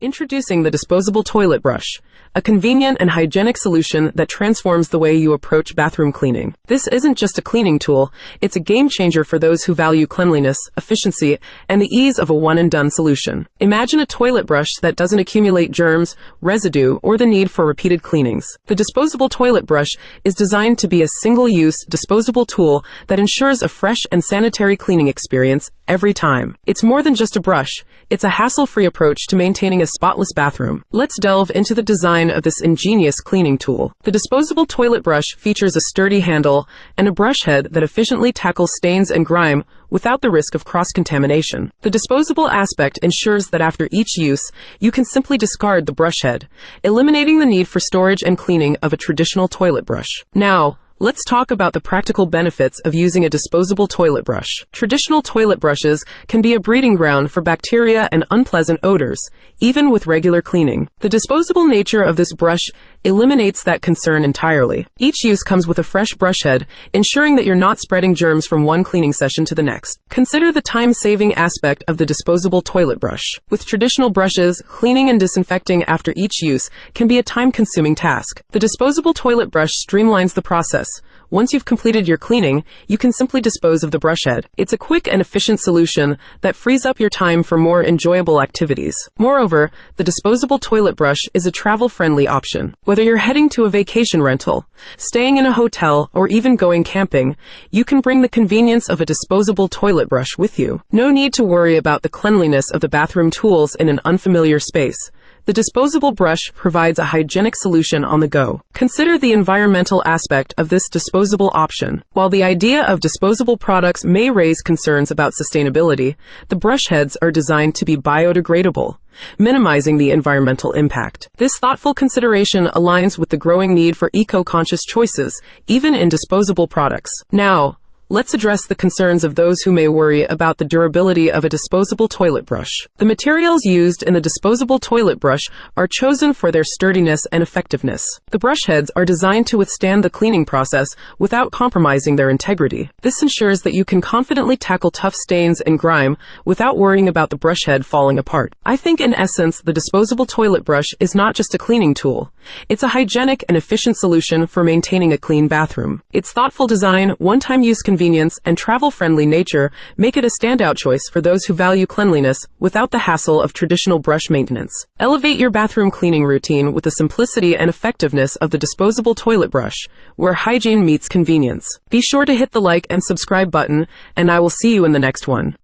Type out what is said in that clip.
Introducing the disposable toilet brush, a convenient and hygienic solution that transforms the way you approach bathroom cleaning. This isn't just a cleaning tool, it's a game changer for those who value cleanliness, efficiency, and the ease of a one-and-done solution. Imagine a toilet brush that doesn't accumulate germs, residue, or the need for repeated cleanings. The disposable toilet brush is designed to be a single-use, disposable tool that ensures a fresh and sanitary cleaning experience every time. It's more than just a brush, it's a hassle-free approach to maintaining a spotless bathroom. Let's delve into the design of this ingenious cleaning tool. The disposable toilet brush features a sturdy handle and a brush head that efficiently tackles stains and grime without the risk of cross-contamination. The disposable aspect ensures that after each use, you can simply discard the brush head, eliminating the need for storage and cleaning of a traditional toilet brush. Now, let's talk about the practical benefits of using a disposable toilet brush. Traditional toilet brushes can be a breeding ground for bacteria and unpleasant odors, even with regular cleaning. The disposable nature of this brush eliminates that concern entirely. Each use comes with a fresh brush head, ensuring that you're not spreading germs from one cleaning session to the next. Consider the time-saving aspect of the disposable toilet brush. With traditional brushes, cleaning and disinfecting after each use can be a time-consuming task. The disposable toilet brush streamlines the process. Once you've completed your cleaning, you can simply dispose of the brush head. It's a quick and efficient solution that frees up your time for more enjoyable activities. Moreover, the disposable toilet brush is a travel-friendly option. Whether you're heading to a vacation rental, staying in a hotel, or even going camping, you can bring the convenience of a disposable toilet brush with you. No need to worry about the cleanliness of the bathroom tools in an unfamiliar space. The disposable brush provides a hygienic solution on the go. Consider the environmental aspect of this disposable option. While the idea of disposable products may raise concerns about sustainability, the brush heads are designed to be biodegradable, minimizing the environmental impact. This thoughtful consideration aligns with the growing need for eco-conscious choices, even in disposable products. Now, let's address the concerns of those who may worry about the durability of a disposable toilet brush. The materials used in the disposable toilet brush are chosen for their sturdiness and effectiveness. The brush heads are designed to withstand the cleaning process without compromising their integrity. This ensures that you can confidently tackle tough stains and grime without worrying about the brush head falling apart. I think in essence, the disposable toilet brush is not just a cleaning tool. It's a hygienic and efficient solution for maintaining a clean bathroom. Its thoughtful design, one-time use convenience, and travel-friendly nature make it a standout choice for those who value cleanliness without the hassle of traditional brush maintenance. Elevate your bathroom cleaning routine with the simplicity and effectiveness of the disposable toilet brush, where hygiene meets convenience. Be sure to hit the like and subscribe button, and I will see you in the next one.